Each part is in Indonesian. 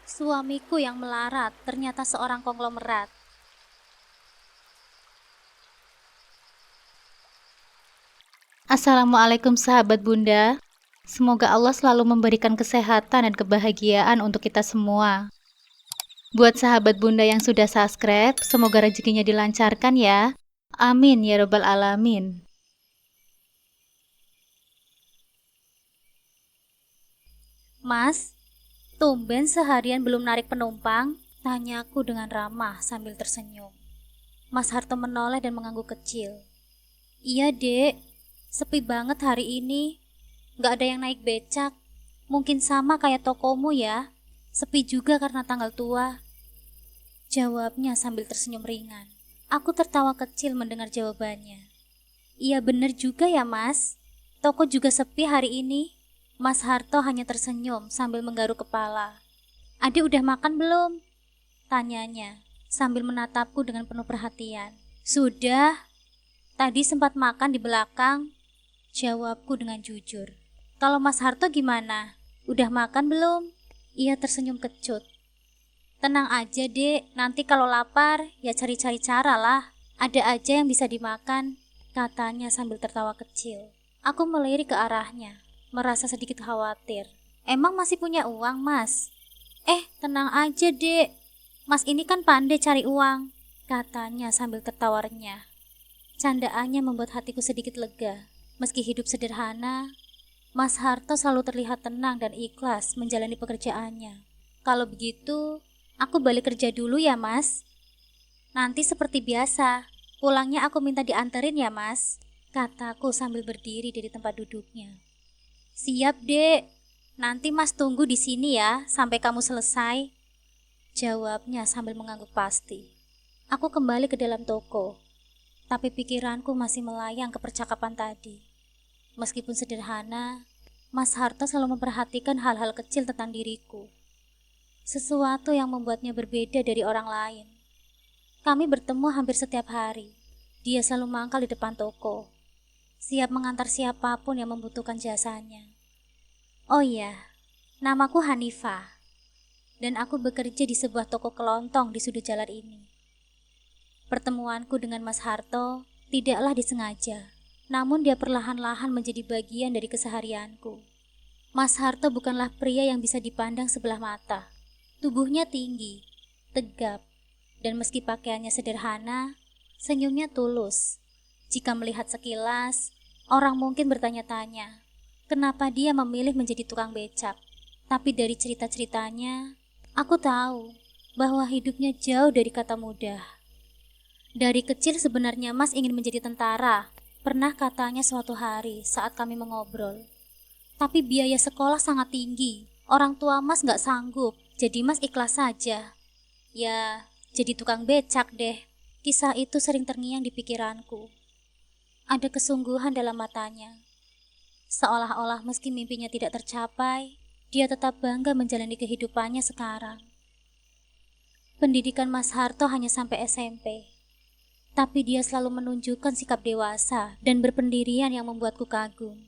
Suamiku yang melarat ternyata seorang konglomerat. Assalamualaikum sahabat Bunda. Semoga Allah selalu memberikan kesehatan dan kebahagiaan untuk kita semua. Buat sahabat Bunda yang sudah subscribe, semoga rezekinya dilancarkan ya. Amin ya robbal alamin. Mas, tumben seharian belum narik penumpang? Tanyaku dengan ramah sambil tersenyum. Mas Harto menoleh dan mengangguk kecil. Iya dek, sepi banget hari ini. Gak ada yang naik becak. Mungkin sama kayak tokomu ya. Sepi juga karena tanggal tua. Jawabnya sambil tersenyum ringan. Aku tertawa kecil mendengar jawabannya. Iya bener juga ya mas. Toko juga sepi hari ini. Mas Harto hanya tersenyum sambil menggaruk kepala. Ade udah makan belum? Tanyanya sambil menatapku dengan penuh perhatian. Sudah, tadi sempat makan di belakang. Jawabku dengan jujur. Kalau Mas Harto gimana? Udah makan belum? Ia tersenyum kecut. Tenang aja dek, nanti kalau lapar ya cari-cari cara lah. Ada aja yang bisa dimakan, katanya sambil tertawa kecil. Aku melirik ke arahnya, merasa sedikit khawatir. Emang masih punya uang mas? Tenang aja dek, mas ini kan pandai cari uang, katanya sambil tertawarnya. Candaannya membuat hatiku sedikit lega. Meski hidup sederhana, Mas Harto selalu terlihat tenang dan ikhlas menjalani pekerjaannya. Kalau begitu, aku balik kerja dulu ya mas. Nanti seperti biasa, pulangnya aku minta dianterin ya mas, kataku sambil berdiri dari tempat duduknya. Siap dek, nanti mas tunggu di sini ya sampai kamu selesai, jawabnya sambil mengangguk pasti. Aku kembali ke dalam toko, tapi pikiranku masih melayang ke percakapan tadi. Meskipun sederhana, Mas Harto selalu memperhatikan hal-hal kecil tentang diriku. Sesuatu yang membuatnya berbeda dari orang lain. Kami bertemu hampir setiap hari. Dia selalu mangkal di depan toko, siap mengantar siapapun yang membutuhkan jasanya. Oh iya, namaku Hanifah, dan aku bekerja di sebuah toko kelontong di sudut jalan ini. Pertemuanku dengan Mas Harto tidaklah disengaja, namun dia perlahan-lahan menjadi bagian dari keseharianku. Mas Harto bukanlah pria yang bisa dipandang sebelah mata. Tubuhnya tinggi, tegap, dan meski pakaiannya sederhana, senyumnya tulus. Jika melihat sekilas, orang mungkin bertanya-tanya, kenapa dia memilih menjadi tukang becak. Tapi dari cerita-ceritanya, aku tahu bahwa hidupnya jauh dari kata mudah. Dari kecil sebenarnya Mas ingin menjadi tentara. Pernah katanya suatu hari saat kami mengobrol. Tapi biaya sekolah sangat tinggi. Orang tua Mas gak sanggup, jadi Mas ikhlas saja. Ya, jadi tukang becak deh. Kisah itu sering terngiang di pikiranku. Ada kesungguhan dalam matanya. Seolah-olah meski mimpinya tidak tercapai, dia tetap bangga menjalani kehidupannya sekarang. Pendidikan Mas Harto hanya sampai SMP. Tapi dia selalu menunjukkan sikap dewasa dan berpendirian yang membuatku kagum.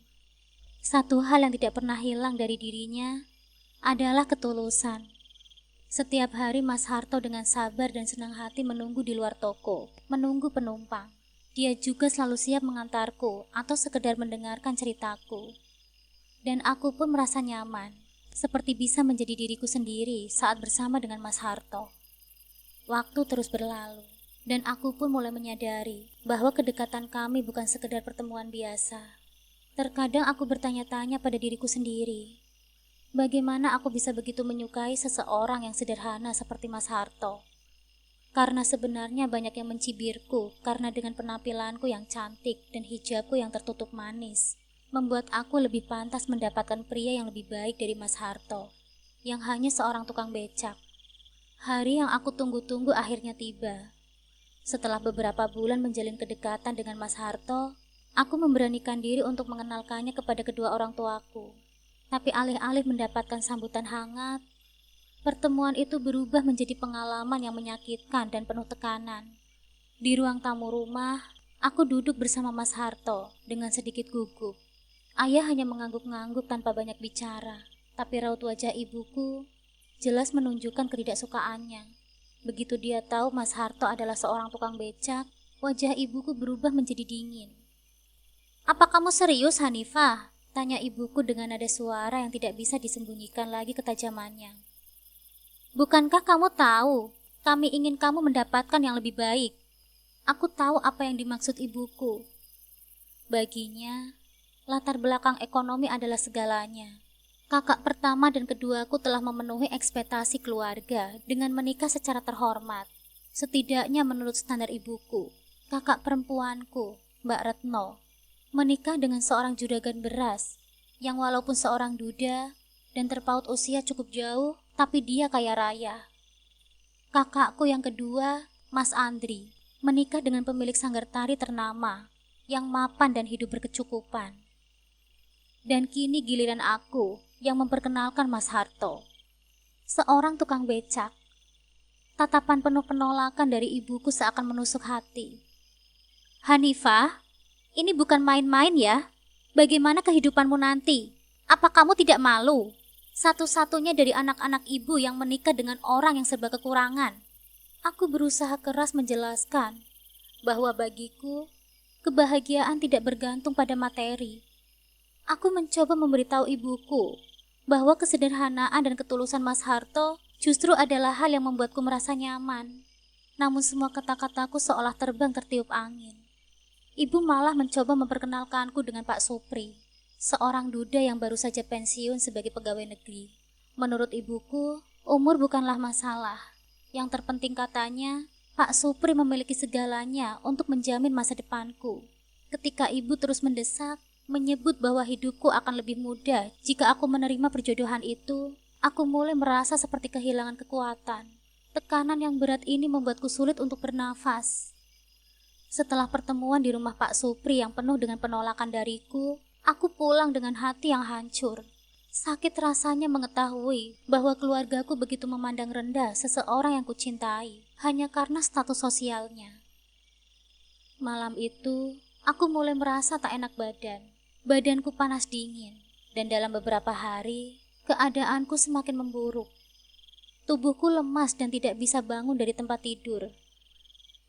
Satu hal yang tidak pernah hilang dari dirinya adalah ketulusan. Setiap hari Mas Harto dengan sabar dan senang hati menunggu di luar toko, menunggu penumpang. Dia juga selalu siap mengantarku atau sekedar mendengarkan ceritaku. Dan aku pun merasa nyaman, seperti bisa menjadi diriku sendiri saat bersama dengan Mas Harto. Waktu terus berlalu, dan aku pun mulai menyadari bahwa kedekatan kami bukan sekedar pertemuan biasa. Terkadang aku bertanya-tanya pada diriku sendiri, bagaimana aku bisa begitu menyukai seseorang yang sederhana seperti Mas Harto? Karena sebenarnya banyak yang mencibirku karena dengan penampilanku yang cantik dan hijabku yang tertutup manis, membuat aku lebih pantas mendapatkan pria yang lebih baik dari Mas Harto, yang hanya seorang tukang becak. Hari yang aku tunggu-tunggu akhirnya tiba. Setelah beberapa bulan menjalin kedekatan dengan Mas Harto, aku memberanikan diri untuk mengenalkannya kepada kedua orang tuaku. Tapi alih-alih mendapatkan sambutan hangat, pertemuan itu berubah menjadi pengalaman yang menyakitkan dan penuh tekanan. Di ruang tamu rumah, aku duduk bersama Mas Harto dengan sedikit gugup. Ayah hanya mengangguk-ngangguk tanpa banyak bicara, tapi raut wajah ibuku jelas menunjukkan ketidaksukaannya. Begitu dia tahu Mas Harto adalah seorang tukang becak, wajah ibuku berubah menjadi dingin. "Apa kamu serius, Hanifah?" tanya ibuku dengan nada suara yang tidak bisa disembunyikan lagi ketajamannya. "Bukankah kamu tahu, kami ingin kamu mendapatkan yang lebih baik?" Aku tahu apa yang dimaksud ibuku. Baginya, latar belakang ekonomi adalah segalanya. Kakak pertama dan keduaku telah memenuhi ekspektasi keluarga dengan menikah secara terhormat. Setidaknya menurut standar ibuku, kakak perempuanku, Mbak Retno, menikah dengan seorang juragan beras yang walaupun seorang duda dan terpaut usia cukup jauh, tapi dia kaya raya. Kakakku yang kedua, Mas Andri, menikah dengan pemilik sanggar tari ternama yang mapan dan hidup berkecukupan. Dan kini giliran aku yang memperkenalkan Mas Harto, seorang tukang becak. Tatapan penuh penolakan dari ibuku seakan menusuk hati. "Hanifah, ini bukan main-main ya. Bagaimana kehidupanmu nanti? Apa kamu tidak malu? Satu-satunya dari anak-anak ibu yang menikah dengan orang yang serba kekurangan." Aku berusaha keras menjelaskan bahwa bagiku, kebahagiaan tidak bergantung pada materi. Aku mencoba memberitahu ibuku bahwa kesederhanaan dan ketulusan Mas Harto justru adalah hal yang membuatku merasa nyaman. Namun semua kata-kataku seolah terbang tertiup angin. Ibu malah mencoba memperkenalkanku dengan Pak Supri, seorang duda yang baru saja pensiun sebagai pegawai negeri. Menurut ibuku, umur bukanlah masalah. Yang terpenting katanya, Pak Supri memiliki segalanya untuk menjamin masa depanku. Ketika ibu terus mendesak, menyebut bahwa hidupku akan lebih mudah jika aku menerima perjodohan itu, aku mulai merasa seperti kehilangan kekuatan. Tekanan yang berat ini membuatku sulit untuk bernafas. Setelah pertemuan di rumah Pak Supri yang penuh dengan penolakan dariku, aku pulang dengan hati yang hancur. Sakit rasanya mengetahui bahwa keluargaku begitu memandang rendah seseorang yang kucintai hanya karena status sosialnya. Malam itu, aku mulai merasa tak enak badan. Badanku panas dingin, dan dalam beberapa hari, keadaanku semakin memburuk. Tubuhku lemas dan tidak bisa bangun dari tempat tidur.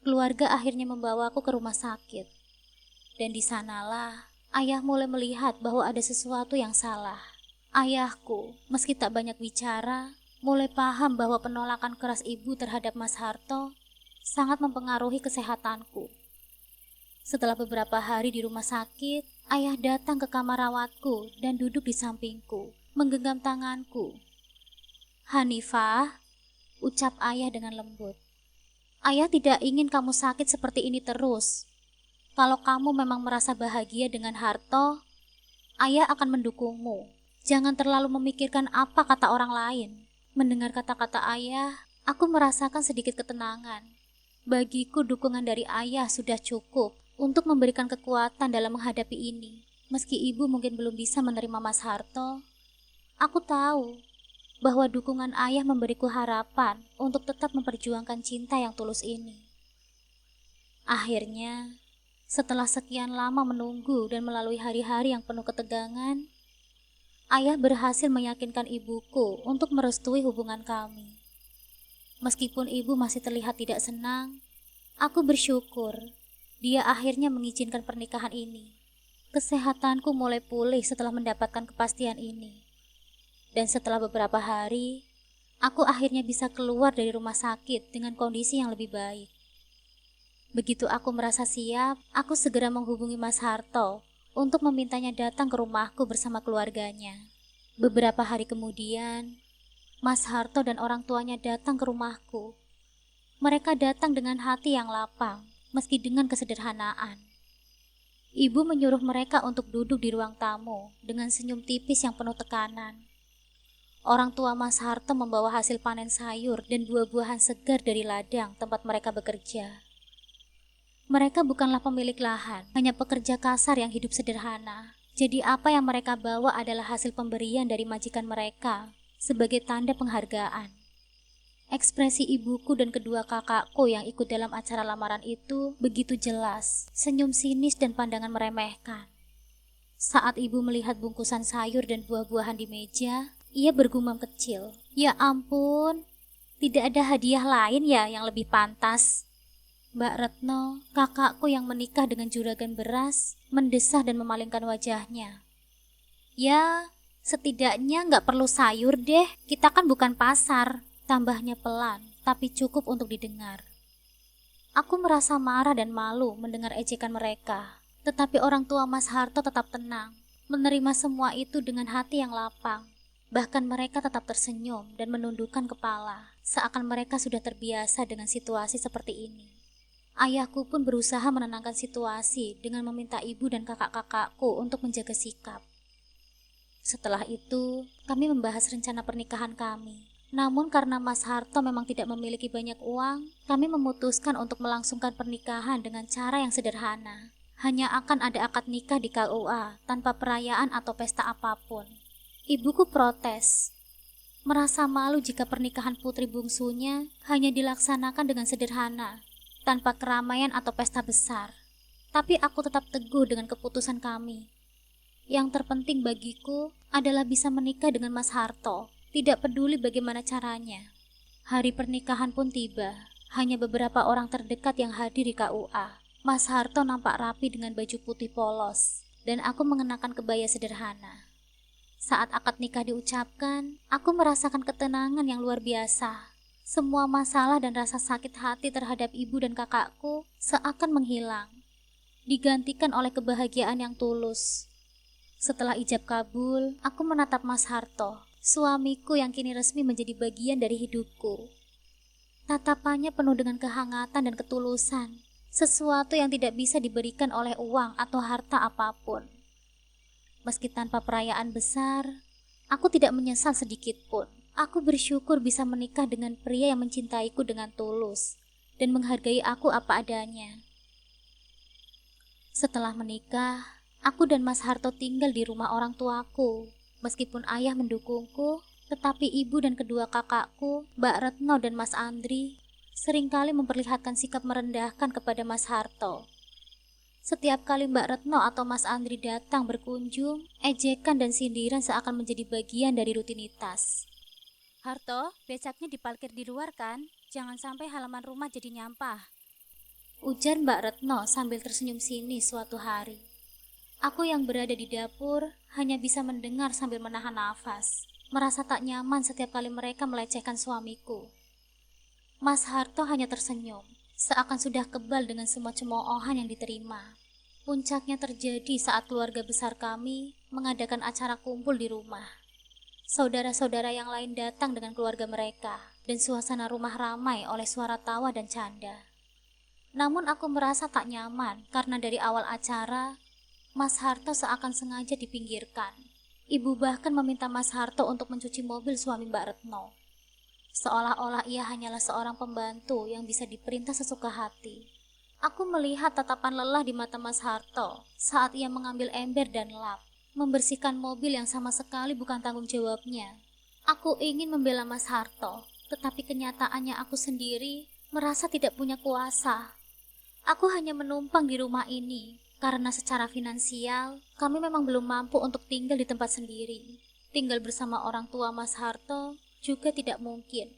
Keluarga akhirnya membawaku ke rumah sakit. Dan di sanalah, ayah mulai melihat bahwa ada sesuatu yang salah. Ayahku, meski tak banyak bicara, mulai paham bahwa penolakan keras ibu terhadap Mas Harto sangat mempengaruhi kesehatanku. Setelah beberapa hari di rumah sakit, ayah datang ke kamar rawatku dan duduk di sampingku, menggenggam tanganku. "Hanifah," ucap ayah dengan lembut. "Ayah tidak ingin kamu sakit seperti ini terus. Kalau kamu memang merasa bahagia dengan Harto, ayah akan mendukungmu. Jangan terlalu memikirkan apa kata orang lain." Mendengar kata-kata ayah, aku merasakan sedikit ketenangan. Bagiku dukungan dari ayah sudah cukup untuk memberikan kekuatan dalam menghadapi ini. Meski ibu mungkin belum bisa menerima Mas Harto, aku tahu bahwa dukungan ayah memberiku harapan untuk tetap memperjuangkan cinta yang tulus ini. Akhirnya, setelah sekian lama menunggu dan melalui hari-hari yang penuh ketegangan, ayah berhasil meyakinkan ibuku untuk merestui hubungan kami. Meskipun ibu masih terlihat tidak senang, aku bersyukur dia akhirnya mengizinkan pernikahan ini. Kesehatanku mulai pulih setelah mendapatkan kepastian ini. Dan setelah beberapa hari, aku akhirnya bisa keluar dari rumah sakit dengan kondisi yang lebih baik. Begitu aku merasa siap, aku segera menghubungi Mas Harto untuk memintanya datang ke rumahku bersama keluarganya. Beberapa hari kemudian, Mas Harto dan orang tuanya datang ke rumahku. Mereka datang dengan hati yang lapang, meski dengan kesederhanaan. Ibu menyuruh mereka untuk duduk di ruang tamu dengan senyum tipis yang penuh tekanan. Orang tua Mas Harto membawa hasil panen sayur dan buah-buahan segar dari ladang tempat mereka bekerja. Mereka bukanlah pemilik lahan, hanya pekerja kasar yang hidup sederhana. Jadi apa yang mereka bawa adalah hasil pemberian dari majikan mereka sebagai tanda penghargaan. Ekspresi ibuku dan kedua kakakku yang ikut dalam acara lamaran itu begitu jelas, senyum sinis dan pandangan meremehkan. Saat ibu melihat bungkusan sayur dan buah-buahan di meja, Ia bergumam kecil. Ya ampun, tidak ada hadiah lain ya yang lebih pantas? Mbak Retno, kakakku yang menikah dengan juragan beras, mendesah dan memalingkan wajahnya. Ya, setidaknya nggak perlu sayur deh, kita kan bukan pasar. Tambahnya pelan, tapi cukup untuk didengar. Aku merasa marah dan malu mendengar ejekan mereka. Tetapi orang tua Mas Harto tetap tenang, menerima semua itu dengan hati yang lapang. Bahkan mereka tetap tersenyum dan menundukkan kepala, seakan mereka sudah terbiasa dengan situasi seperti ini. Ayahku pun berusaha menenangkan situasi dengan meminta ibu dan kakak-kakakku untuk menjaga sikap. Setelah itu, kami membahas rencana pernikahan kami. Namun karena Mas Harto memang tidak memiliki banyak uang, kami memutuskan untuk melangsungkan pernikahan dengan cara yang sederhana. Hanya akan ada akad nikah di KUA tanpa perayaan atau pesta apapun. Ibuku protes, merasa malu jika pernikahan putri bungsunya hanya dilaksanakan dengan sederhana, tanpa keramaian atau pesta besar. Tapi aku tetap teguh dengan keputusan kami. Yang terpenting bagiku adalah bisa menikah dengan Mas Harto, tidak peduli bagaimana caranya. Hari pernikahan pun tiba, hanya beberapa orang terdekat yang hadir di KUA. Mas Harto nampak rapi dengan baju putih polos, dan aku mengenakan kebaya sederhana. Saat akad nikah diucapkan, aku merasakan ketenangan yang luar biasa. Semua masalah dan rasa sakit hati terhadap ibu dan kakakku seakan menghilang, digantikan oleh kebahagiaan yang tulus. Setelah ijab kabul, aku menatap Mas Harto, suamiku yang kini resmi menjadi bagian dari hidupku. Tatapannya penuh dengan kehangatan dan ketulusan, sesuatu yang tidak bisa diberikan oleh uang atau harta apapun. Meski tanpa perayaan besar, aku tidak menyesal sedikit pun. Aku bersyukur bisa menikah dengan pria yang mencintaiku dengan tulus dan menghargai aku apa adanya. Setelah menikah, aku dan Mas Harto tinggal di rumah orang tuaku. Meskipun ayah mendukungku, tetapi ibu dan kedua kakakku, Mbak Retno dan Mas Andri, seringkali memperlihatkan sikap merendahkan kepada Mas Harto. Setiap kali Mbak Retno atau Mas Andri datang berkunjung, ejekan dan sindiran seakan menjadi bagian dari rutinitas. Harto, becaknya diparkir di luar kan? Jangan sampai halaman rumah jadi nyampah. Ujar Mbak Retno sambil tersenyum sinis suatu hari. Aku yang berada di dapur hanya bisa mendengar sambil menahan nafas, merasa tak nyaman setiap kali mereka melecehkan suamiku. Mas Harto hanya tersenyum, seakan sudah kebal dengan semua cemoohan yang diterima. Puncaknya terjadi saat keluarga besar kami mengadakan acara kumpul di rumah. Saudara-saudara yang lain datang dengan keluarga mereka, dan suasana rumah ramai oleh suara tawa dan canda. Namun aku merasa tak nyaman karena dari awal acara, Mas Harto seakan sengaja dipinggirkan. Ibu bahkan meminta Mas Harto untuk mencuci mobil suami Mbak Retno. Seolah-olah ia hanyalah seorang pembantu yang bisa diperintah sesuka hati. Aku melihat tatapan lelah di mata Mas Harto saat ia mengambil ember dan lap, membersihkan mobil yang sama sekali bukan tanggung jawabnya. Aku ingin membela Mas Harto, tetapi kenyataannya aku sendiri merasa tidak punya kuasa. Aku hanya menumpang di rumah ini karena secara finansial kami memang belum mampu untuk tinggal di tempat sendiri. Tinggal bersama orang tua Mas Harto juga tidak mungkin,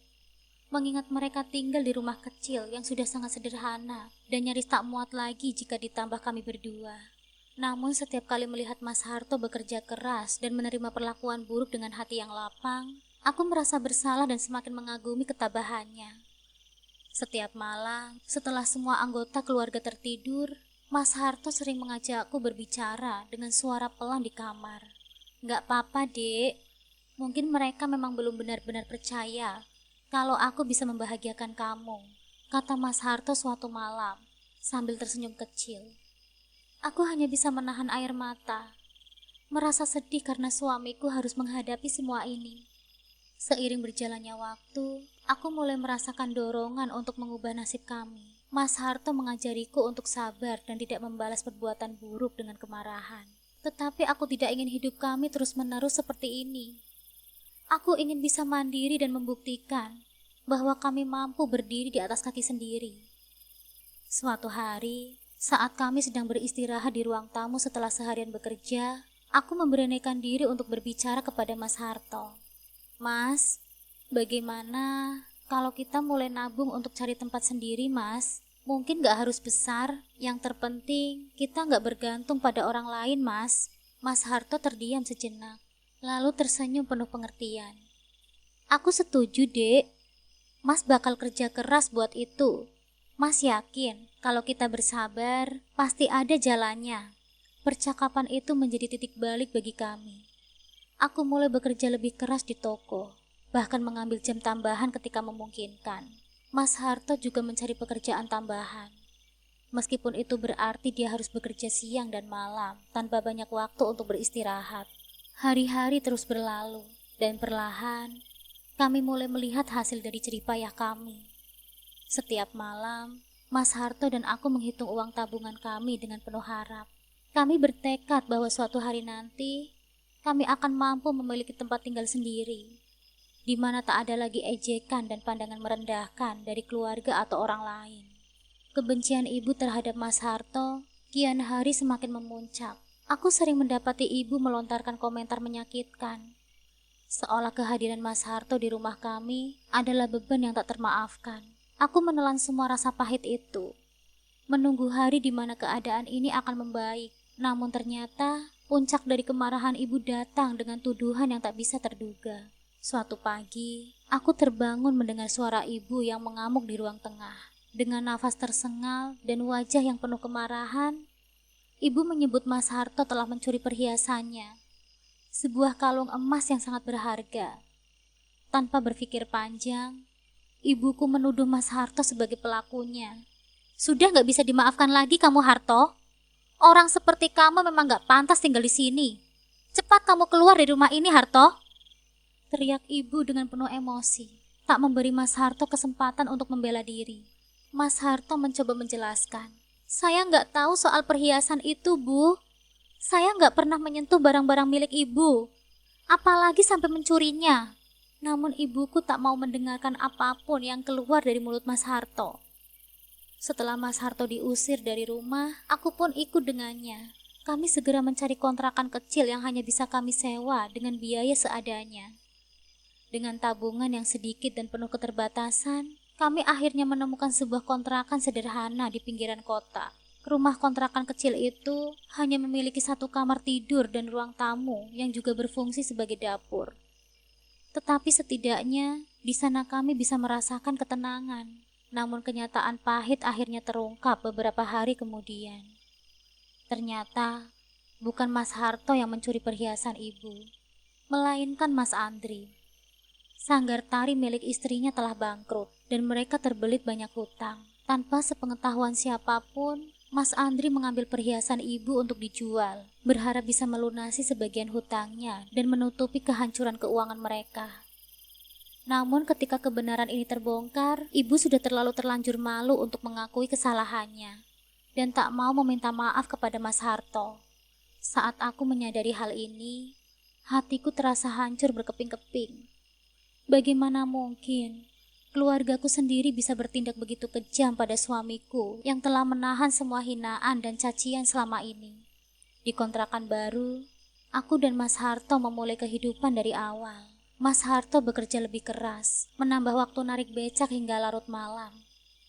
mengingat mereka tinggal di rumah kecil yang sudah sangat sederhana dan nyaris tak muat lagi jika ditambah kami berdua. Namun setiap kali melihat Mas Harto bekerja keras dan menerima perlakuan buruk dengan hati yang lapang, aku merasa bersalah dan semakin mengagumi ketabahannya. Setiap malam, setelah semua anggota keluarga tertidur, Mas Harto sering mengajakku berbicara dengan suara pelan di kamar. "Nggak apa-apa, Dek. Mungkin mereka memang belum benar-benar percaya kalau aku bisa membahagiakan kamu," kata Mas Harto suatu malam, sambil tersenyum kecil. Aku hanya bisa menahan air mata, merasa sedih karena suamiku harus menghadapi semua ini. Seiring berjalannya waktu, aku mulai merasakan dorongan untuk mengubah nasib kami. Mas Harto mengajariku untuk sabar dan tidak membalas perbuatan buruk dengan kemarahan. Tetapi aku tidak ingin hidup kami terus-menerus seperti ini. Aku ingin bisa mandiri dan membuktikan bahwa kami mampu berdiri di atas kaki sendiri. Suatu hari, saat kami sedang beristirahat di ruang tamu setelah seharian bekerja, aku memberanikan diri untuk berbicara kepada Mas Harto. Mas, bagaimana kalau kita mulai nabung untuk cari tempat sendiri, Mas? Mungkin gak harus besar, yang terpenting kita gak bergantung pada orang lain, Mas. Mas Harto terdiam sejenak, lalu tersenyum penuh pengertian. Aku setuju, Dek. Mas bakal kerja keras buat itu. Mas yakin kalau kita bersabar, pasti ada jalannya. Percakapan itu menjadi titik balik bagi kami. Aku mulai bekerja lebih keras di toko, bahkan mengambil jam tambahan ketika memungkinkan. Mas Harto juga mencari pekerjaan tambahan. Meskipun itu berarti dia harus bekerja siang dan malam, tanpa banyak waktu untuk beristirahat. Hari-hari terus berlalu, dan perlahan, kami mulai melihat hasil dari jerih payah kami. Setiap malam, Mas Harto dan aku menghitung uang tabungan kami dengan penuh harap. Kami bertekad bahwa suatu hari nanti, kami akan mampu memiliki tempat tinggal sendiri, di mana tak ada lagi ejekan dan pandangan merendahkan dari keluarga atau orang lain. Kebencian ibu terhadap Mas Harto kian hari semakin memuncak. Aku sering mendapati ibu melontarkan komentar menyakitkan, seolah kehadiran Mas Harto di rumah kami adalah beban yang tak termaafkan. Aku menelan semua rasa pahit itu, menunggu hari di mana keadaan ini akan membaik. Namun ternyata puncak dari kemarahan ibu datang dengan tuduhan yang tak bisa terduga. Suatu pagi, aku terbangun mendengar suara ibu yang mengamuk di ruang tengah. Dengan nafas tersengal dan wajah yang penuh kemarahan, ibu menyebut Mas Harto telah mencuri perhiasannya, sebuah kalung emas yang sangat berharga. Tanpa berpikir panjang, ibuku menuduh Mas Harto sebagai pelakunya. Sudah gak bisa dimaafkan lagi kamu, Harto. Orang seperti kamu memang gak pantas tinggal di sini. Cepat kamu keluar dari rumah ini, Harto. Teriak ibu dengan penuh emosi, tak memberi Mas Harto kesempatan untuk membela diri. Mas Harto mencoba menjelaskan. Saya gak tahu soal perhiasan itu, Bu. Saya gak pernah menyentuh barang-barang milik ibu, apalagi sampai mencurinya. Namun ibuku tak mau mendengarkan apapun yang keluar dari mulut Mas Harto. Setelah Mas Harto diusir dari rumah, aku pun ikut dengannya. Kami segera mencari kontrakan kecil yang hanya bisa kami sewa dengan biaya seadanya. Dengan tabungan yang sedikit dan penuh keterbatasan, kami akhirnya menemukan sebuah kontrakan sederhana di pinggiran kota. Rumah kontrakan kecil itu hanya memiliki satu kamar tidur dan ruang tamu yang juga berfungsi sebagai dapur. Tetapi setidaknya di sana kami bisa merasakan ketenangan. Namun kenyataan pahit akhirnya terungkap beberapa hari kemudian. Ternyata bukan Mas Harto yang mencuri perhiasan ibu, melainkan Mas Andri. Sanggar tari milik istrinya telah bangkrut dan mereka terbelit banyak hutang. Tanpa sepengetahuan siapapun, Mas Andri mengambil perhiasan ibu untuk dijual, berharap bisa melunasi sebagian hutangnya dan menutupi kehancuran keuangan mereka. Namun ketika kebenaran ini terbongkar, ibu sudah terlalu terlanjur malu untuk mengakui kesalahannya dan tak mau meminta maaf kepada Mas Harto. Saat aku menyadari hal ini, hatiku terasa hancur berkeping-keping. Bagaimana mungkin keluargaku sendiri bisa bertindak begitu kejam pada suamiku yang telah menahan semua hinaan dan cacian selama ini. Di kontrakan baru, aku dan Mas Harto memulai kehidupan dari awal. Mas Harto bekerja lebih keras, menambah waktu narik becak hingga larut malam.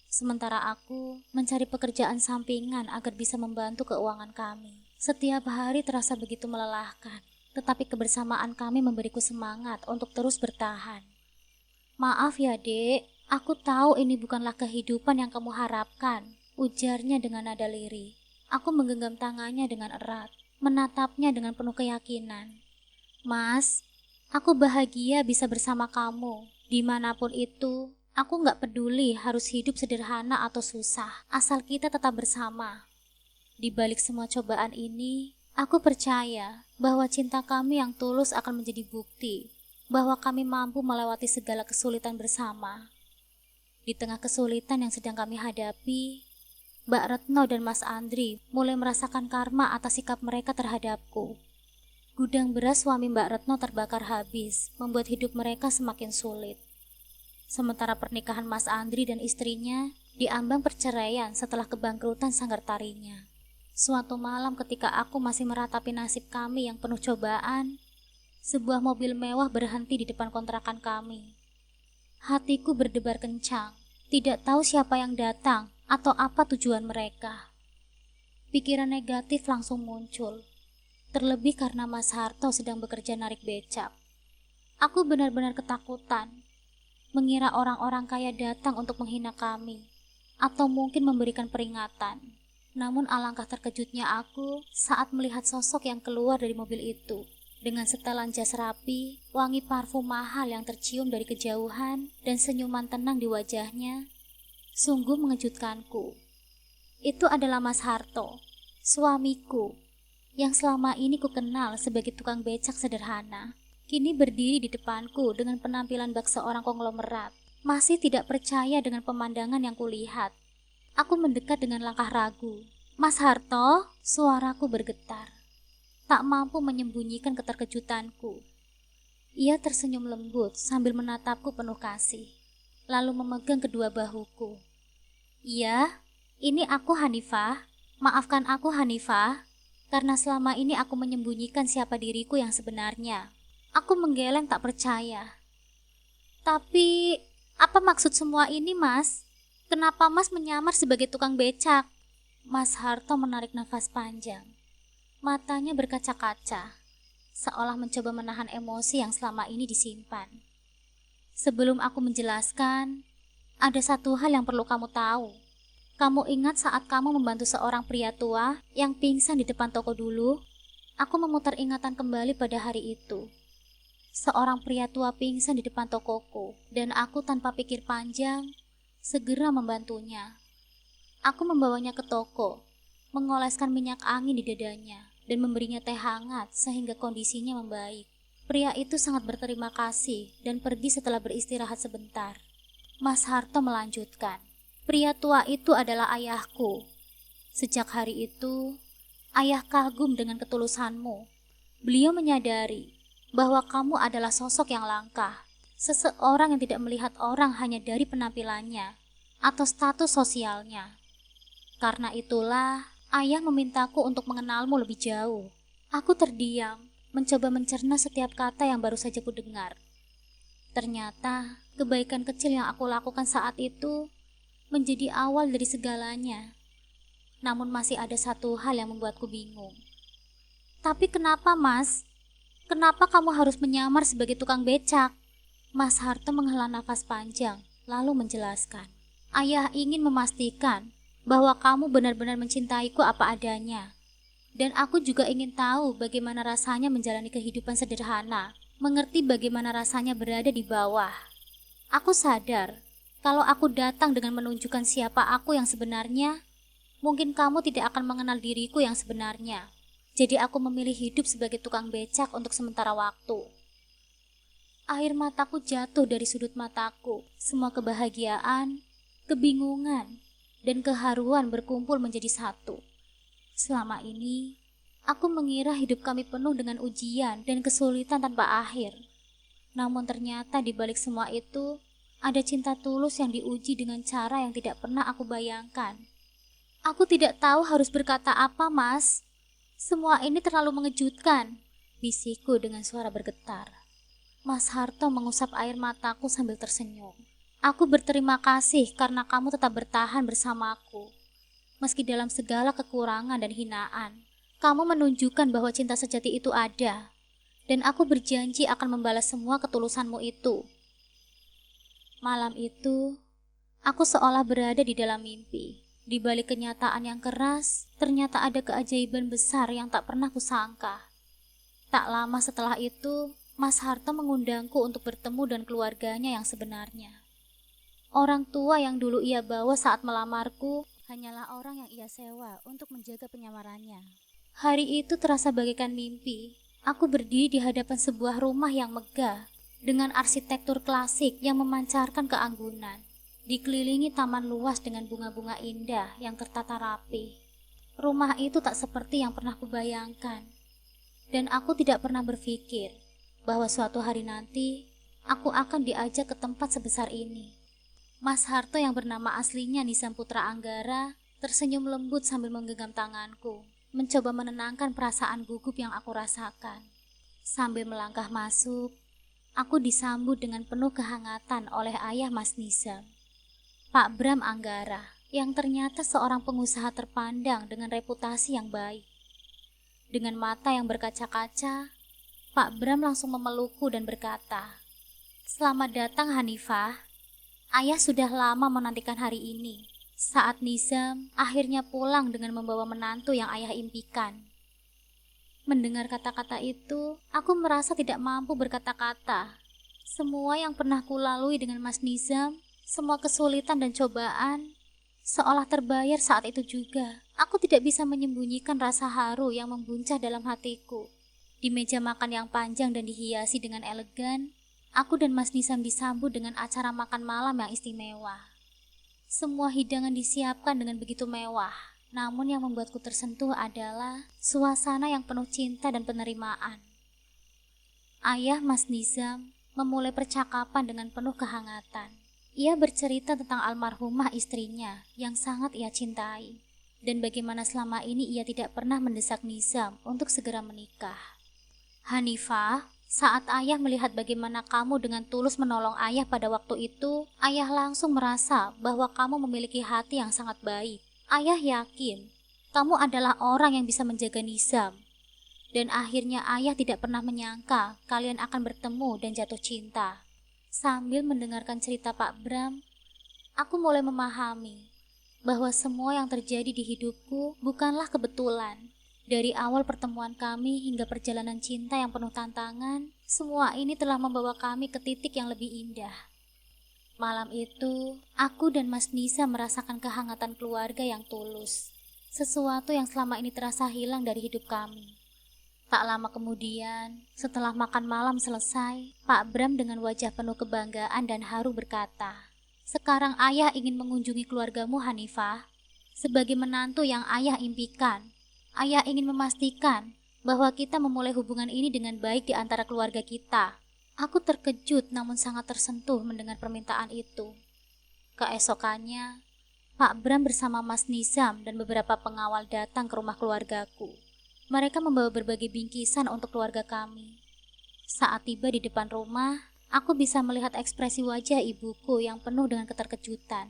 Sementara aku mencari pekerjaan sampingan agar bisa membantu keuangan kami. Setiap hari terasa begitu melelahkan, tetapi kebersamaan kami memberiku semangat untuk terus bertahan. Maaf ya, Dek, aku tahu ini bukanlah kehidupan yang kamu harapkan, ujarnya dengan nada lirih. Aku menggenggam tangannya dengan erat, menatapnya dengan penuh keyakinan. Mas, aku bahagia bisa bersama kamu. Dimanapun itu, aku gak peduli harus hidup sederhana atau susah, asal kita tetap bersama. Di balik semua cobaan ini, aku percaya bahwa cinta kami yang tulus akan menjadi bukti bahwa kami mampu melewati segala kesulitan bersama. Di tengah kesulitan yang sedang kami hadapi, Mbak Retno dan Mas Andri mulai merasakan karma atas sikap mereka terhadapku. Gudang beras suami Mbak Retno terbakar habis, membuat hidup mereka semakin sulit. Sementara pernikahan Mas Andri dan istrinya diambang perceraian setelah kebangkrutan sanggar tarinya. Suatu malam ketika aku masih meratapi nasib kami yang penuh cobaan, Sebuah mobil mewah berhenti di depan kontrakan kami. Hatiku berdebar kencang, tidak tahu siapa yang datang atau apa tujuan mereka. Pikiran negatif langsung muncul, terlebih karena Mas Harto sedang bekerja narik becak. Aku benar-benar ketakutan, mengira orang-orang kaya datang untuk menghina kami, atau mungkin memberikan peringatan. Namun alangkah terkejutnya aku saat melihat sosok yang keluar dari mobil itu. Dengan setelan jas rapi, wangi parfum mahal yang tercium dari kejauhan, dan senyuman tenang di wajahnya, sungguh mengejutkanku. Itu adalah Mas Harto, suamiku, yang selama ini kukenal sebagai tukang becak sederhana. Kini berdiri di depanku dengan penampilan bak seorang konglomerat. Masih tidak percaya dengan pemandangan yang kulihat. Aku mendekat dengan langkah ragu. Mas Harto, suaraku bergetar. Tak mampu menyembunyikan keterkejutanku. Ia tersenyum lembut sambil menatapku penuh kasih, lalu memegang kedua bahuku. Iya, ini aku Hanifah. Maafkan aku Hanifah, karena selama ini aku menyembunyikan siapa diriku yang sebenarnya. Aku menggeleng tak percaya. Tapi, apa maksud semua ini, Mas? Kenapa Mas menyamar sebagai tukang becak? Mas Harto menarik nafas panjang. Matanya berkaca-kaca, seolah mencoba menahan emosi yang selama ini disimpan. Sebelum aku menjelaskan, ada satu hal yang perlu kamu tahu. Kamu ingat saat kamu membantu seorang pria tua yang pingsan di depan toko dulu? Aku memutar ingatan kembali pada hari itu. Seorang pria tua pingsan di depan tokoku, dan aku tanpa pikir panjang, segera membantunya. Aku membawanya ke toko, mengoleskan minyak angin di dadanya, dan memberinya teh hangat sehingga kondisinya membaik. Pria itu sangat berterima kasih dan pergi setelah beristirahat sebentar. Mas Harto melanjutkan, pria tua itu adalah ayahku. Sejak hari itu, ayah kagum dengan ketulusanmu. Beliau menyadari bahwa kamu adalah sosok yang langka, seseorang yang tidak melihat orang hanya dari penampilannya atau status sosialnya. Karena itulah, ayah memintaku untuk mengenalmu lebih jauh. Aku terdiam, mencoba mencerna setiap kata yang baru saja kudengar. Ternyata, kebaikan kecil yang aku lakukan saat itu menjadi awal dari segalanya. Namun masih ada satu hal yang membuatku bingung. Tapi kenapa, Mas? Kenapa kamu harus menyamar sebagai tukang becak? Mas Harto menghela nafas panjang, lalu menjelaskan. Ayah ingin memastikan bahwa kamu benar-benar mencintaiku apa adanya. Dan aku juga ingin tahu bagaimana rasanya menjalani kehidupan sederhana, mengerti bagaimana rasanya berada di bawah. Aku sadar, kalau aku datang dengan menunjukkan siapa aku yang sebenarnya, mungkin kamu tidak akan mengenal diriku yang sebenarnya. Jadi aku memilih hidup sebagai tukang becak untuk sementara waktu. Air mataku jatuh dari sudut mataku. Semua kebahagiaan, kebingungan, dan keharuan berkumpul menjadi satu. Selama ini, aku mengira hidup kami penuh dengan ujian dan kesulitan tanpa akhir. Namun ternyata di balik semua itu, ada cinta tulus yang diuji dengan cara yang tidak pernah aku bayangkan. Aku tidak tahu harus berkata apa, Mas. Semua ini terlalu mengejutkan, bisikku dengan suara bergetar. Mas Harto mengusap air mataku sambil tersenyum. Aku berterima kasih karena kamu tetap bertahan bersamaku. Meski dalam segala kekurangan dan hinaan, kamu menunjukkan bahwa cinta sejati itu ada. Dan aku berjanji akan membalas semua ketulusanmu itu. Malam itu, aku seolah berada di dalam mimpi. Di balik kenyataan yang keras, ternyata ada keajaiban besar yang tak pernah kusangka. Tak lama setelah itu, Mas Harto mengundangku untuk bertemu dengan keluarganya yang sebenarnya. Orang tua yang dulu ia bawa saat melamarku hanyalah orang yang ia sewa untuk menjaga penyamarannya. Hari itu terasa bagaikan mimpi. Aku berdiri di hadapan sebuah rumah yang megah, dengan arsitektur klasik yang memancarkan keanggunan. Dikelilingi taman luas dengan bunga-bunga indah yang tertata rapi. Rumah itu tak seperti yang pernah kubayangkan. Dan aku tidak pernah berpikir bahwa suatu hari nanti aku akan diajak ke tempat sebesar ini. Mas Harto yang bernama aslinya Nisan Putra Anggara tersenyum lembut sambil menggenggam tanganku, mencoba menenangkan perasaan gugup yang aku rasakan. Sambil melangkah masuk, aku disambut dengan penuh kehangatan oleh ayah Mas Nizam, Pak Bram Anggara, yang ternyata seorang pengusaha terpandang dengan reputasi yang baik. Dengan mata yang berkaca-kaca, Pak Bram langsung memelukku dan berkata, "Selamat datang Hanifah. Ayah sudah lama menantikan hari ini, saat Nizam akhirnya pulang dengan membawa menantu yang ayah impikan." Mendengar kata-kata itu, aku merasa tidak mampu berkata-kata. Semua yang pernah kulalui dengan Mas Nizam, semua kesulitan dan cobaan, seolah terbayar saat itu juga. Aku tidak bisa menyembunyikan rasa haru yang membuncah dalam hatiku. Di meja makan yang panjang dan dihiasi dengan elegan, aku dan Mas Nizam disambut dengan acara makan malam yang istimewa. Semua hidangan disiapkan dengan begitu mewah, namun yang membuatku tersentuh adalah suasana yang penuh cinta dan penerimaan. Ayah Mas Nizam memulai percakapan dengan penuh kehangatan. Ia bercerita tentang almarhumah istrinya yang sangat ia cintai, dan bagaimana selama ini ia tidak pernah mendesak Nizam untuk segera menikah. "Hanifah, saat ayah melihat bagaimana kamu dengan tulus menolong ayah pada waktu itu, ayah langsung merasa bahwa kamu memiliki hati yang sangat baik. Ayah yakin kamu adalah orang yang bisa menjaga Nizam. Dan akhirnya ayah tidak pernah menyangka kalian akan bertemu dan jatuh cinta." Sambil mendengarkan cerita Pak Bram, aku mulai memahami bahwa semua yang terjadi di hidupku bukanlah kebetulan. Dari awal pertemuan kami hingga perjalanan cinta yang penuh tantangan, semua ini telah membawa kami ke titik yang lebih indah. Malam itu, aku dan Mas Nisa merasakan kehangatan keluarga yang tulus, sesuatu yang selama ini terasa hilang dari hidup kami. Tak lama kemudian, setelah makan malam selesai, Pak Bram dengan wajah penuh kebanggaan dan haru berkata, "Sekarang ayah ingin mengunjungi keluargamu, Hanifah. Sebagai menantu yang ayah impikan, ayah ingin memastikan bahwa kita memulai hubungan ini dengan baik di antara keluarga kita." Aku terkejut namun sangat tersentuh mendengar permintaan itu. Keesokannya, Pak Bram bersama Mas Nizam dan beberapa pengawal datang ke rumah keluargaku. Mereka membawa berbagai bingkisan untuk keluarga kami. Saat tiba di depan rumah, aku bisa melihat ekspresi wajah ibuku yang penuh dengan keterkejutan.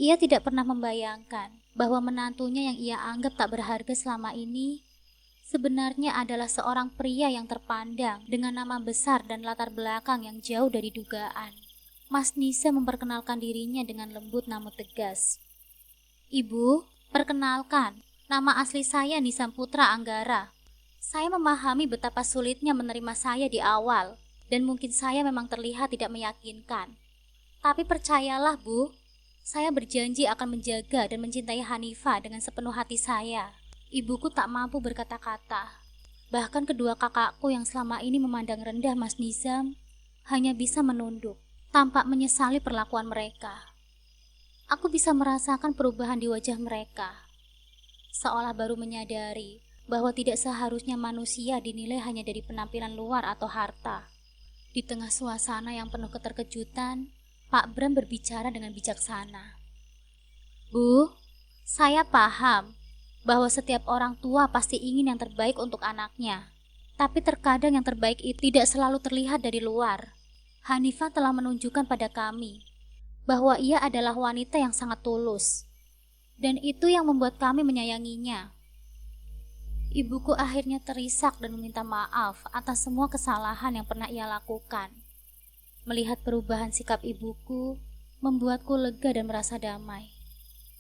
Ia tidak pernah membayangkan bahwa menantunya yang ia anggap tak berharga selama ini sebenarnya adalah seorang pria yang terpandang dengan nama besar dan latar belakang yang jauh dari dugaan. Mas Nisa memperkenalkan dirinya dengan lembut namun tegas. "Ibu, perkenalkan, nama asli saya Nizam Putra Anggara. Saya memahami betapa sulitnya menerima saya di awal, dan mungkin saya memang terlihat tidak meyakinkan. Tapi percayalah, Bu, saya berjanji akan menjaga dan mencintai Hanifah dengan sepenuh hati saya." Ibuku tak mampu berkata-kata. Bahkan kedua kakakku yang selama ini memandang rendah Mas Nizam hanya bisa menunduk, tampak menyesali perlakuan mereka. Aku bisa merasakan perubahan di wajah mereka, seolah baru menyadari bahwa tidak seharusnya manusia dinilai hanya dari penampilan luar atau harta. Di tengah suasana yang penuh keterkejutan, Pak Bram berbicara dengan bijaksana. "Bu, saya paham bahwa setiap orang tua pasti ingin yang terbaik untuk anaknya. Tapi terkadang yang terbaik itu tidak selalu terlihat dari luar. Hanifah telah menunjukkan pada kami bahwa ia adalah wanita yang sangat tulus. Dan itu yang membuat kami menyayanginya." Ibuku akhirnya terisak dan meminta maaf atas semua kesalahan yang pernah ia lakukan. Melihat perubahan sikap ibuku, membuatku lega dan merasa damai.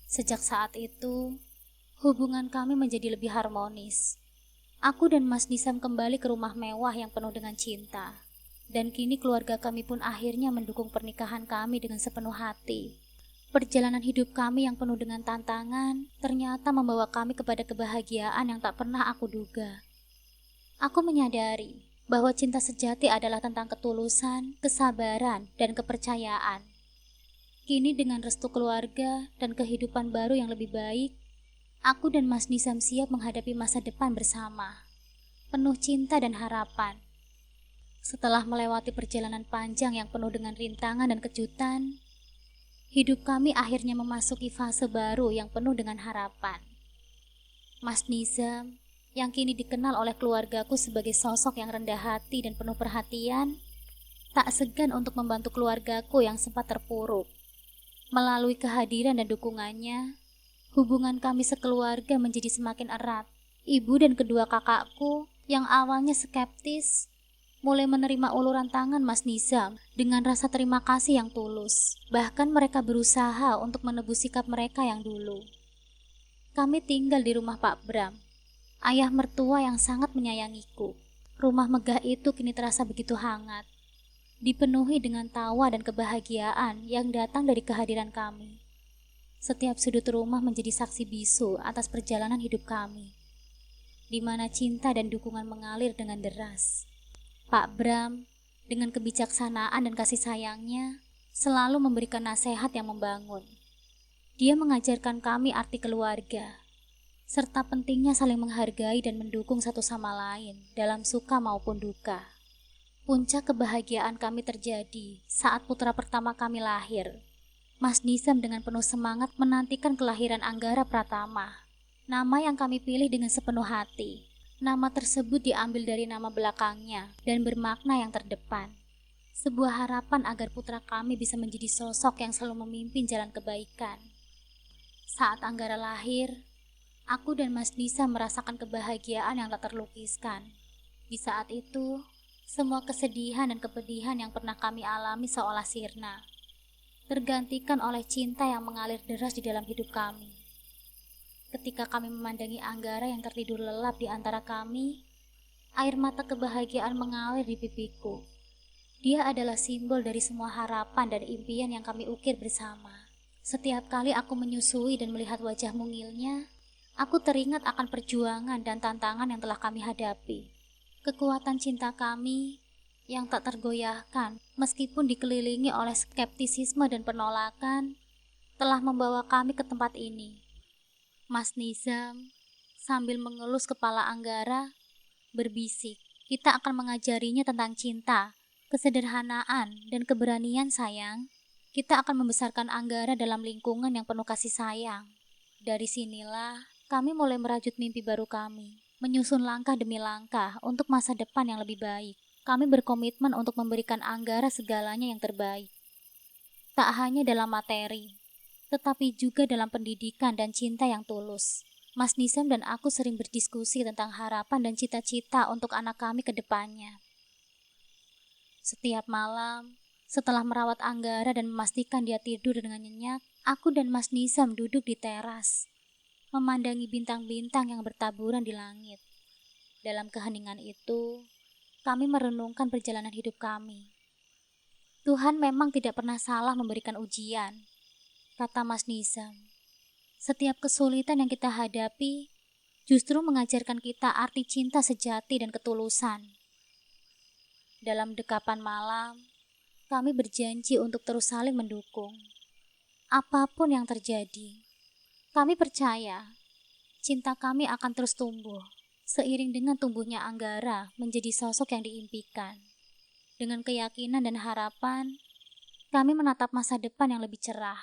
Sejak saat itu, hubungan kami menjadi lebih harmonis. Aku dan Mas Nizam kembali ke rumah mewah yang penuh dengan cinta. Dan kini keluarga kami pun akhirnya mendukung pernikahan kami dengan sepenuh hati. Perjalanan hidup kami yang penuh dengan tantangan ternyata membawa kami kepada kebahagiaan yang tak pernah aku duga. Aku menyadari bahwa cinta sejati adalah tentang ketulusan, kesabaran, dan kepercayaan. Kini dengan restu keluarga dan kehidupan baru yang lebih baik, aku dan Mas Nizam siap menghadapi masa depan bersama, penuh cinta dan harapan. Setelah melewati perjalanan panjang yang penuh dengan rintangan dan kejutan, hidup kami akhirnya memasuki fase baru yang penuh dengan harapan. Mas Nizam, yang kini dikenal oleh keluargaku sebagai sosok yang rendah hati dan penuh perhatian, tak segan untuk membantu keluargaku yang sempat terpuruk. Melalui kehadiran dan dukungannya, hubungan kami sekeluarga menjadi semakin erat. Ibu dan kedua kakakku yang awalnya skeptis mulai menerima uluran tangan Mas Nizam dengan rasa terima kasih yang tulus. Bahkan mereka berusaha untuk menebus sikap mereka yang dulu. Kami tinggal di rumah Pak Bram, ayah mertua yang sangat menyayangiku. Rumah megah itu kini terasa begitu hangat, dipenuhi dengan tawa dan kebahagiaan yang datang dari kehadiran kami. Setiap sudut rumah menjadi saksi bisu atas perjalanan hidup kami, di mana cinta dan dukungan mengalir dengan deras. Pak Bram, dengan kebijaksanaan dan kasih sayangnya, selalu memberikan nasihat yang membangun. Dia mengajarkan kami arti keluarga, serta pentingnya saling menghargai dan mendukung satu sama lain dalam suka maupun duka. Puncak kebahagiaan kami terjadi saat putra pertama kami lahir. Mas Nizam dengan penuh semangat menantikan kelahiran Anggara Pratama, nama yang kami pilih dengan sepenuh hati. Nama tersebut diambil dari nama belakangnya dan bermakna yang terdepan. Sebuah harapan agar putra kami bisa menjadi sosok yang selalu memimpin jalan kebaikan. Saat Anggara lahir, aku dan Mas Nizam merasakan kebahagiaan yang tak terlukiskan. Di saat itu, semua kesedihan dan kepedihan yang pernah kami alami seolah sirna, tergantikan oleh cinta yang mengalir deras di dalam hidup kami. Ketika kami memandangi Anggara yang tertidur lelap di antara kami, air mata kebahagiaan mengalir di pipiku. Dia adalah simbol dari semua harapan dan impian yang kami ukir bersama. Setiap kali aku menyusui dan melihat wajah mungilnya, aku teringat akan perjuangan dan tantangan yang telah kami hadapi. Kekuatan cinta kami yang tak tergoyahkan, meskipun dikelilingi oleh skeptisisme dan penolakan, telah membawa kami ke tempat ini. Mas Nizam, sambil mengelus kepala Anggara, berbisik, "Kita akan mengajarinya tentang cinta, kesederhanaan, dan keberanian, sayang. Kita akan membesarkan Anggara dalam lingkungan yang penuh kasih sayang." Dari sinilah, kami mulai merajut mimpi baru kami, menyusun langkah demi langkah untuk masa depan yang lebih baik. Kami berkomitmen untuk memberikan Anggara segalanya yang terbaik. Tak hanya dalam materi, tetapi juga dalam pendidikan dan cinta yang tulus. Mas Nizam dan aku sering berdiskusi tentang harapan dan cita-cita untuk anak kami ke depannya. Setiap malam, setelah merawat Anggara dan memastikan dia tidur dengan nyenyak, aku dan Mas Nizam duduk di teras, memandangi bintang-bintang yang bertaburan di langit. Dalam keheningan itu, kami merenungkan perjalanan hidup kami. Tuhan memang tidak pernah salah memberikan ujian, kata Mas Nizam. Setiap kesulitan yang kita hadapi justru mengajarkan kita arti cinta sejati dan ketulusan. Dalam dekapan malam, kami berjanji untuk terus saling mendukung. Apapun yang terjadi, kami percaya cinta kami akan terus tumbuh, seiring dengan tumbuhnya Anggara menjadi sosok yang diimpikan. Dengan keyakinan dan harapan, kami menatap masa depan yang lebih cerah,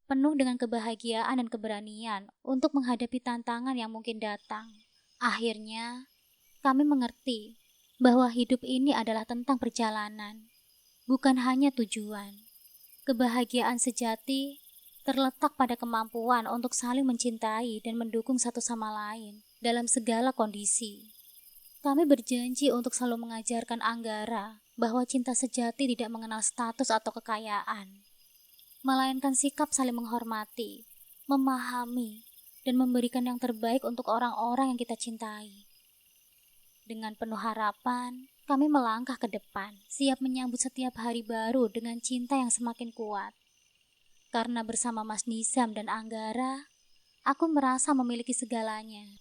penuh dengan kebahagiaan dan keberanian untuk menghadapi tantangan yang mungkin datang. Akhirnya, kami mengerti bahwa hidup ini adalah tentang perjalanan, bukan hanya tujuan. Kebahagiaan sejati terletak pada kemampuan untuk saling mencintai dan mendukung satu sama lain dalam segala kondisi. Kami berjanji untuk selalu mengajarkan Anggara bahwa cinta sejati tidak mengenal status atau kekayaan, melainkan sikap saling menghormati, memahami, dan memberikan yang terbaik untuk orang-orang yang kita cintai. Dengan penuh harapan, kami melangkah ke depan, siap menyambut setiap hari baru dengan cinta yang semakin kuat. Karena bersama Mas Nizam dan Anggara, aku merasa memiliki segalanya.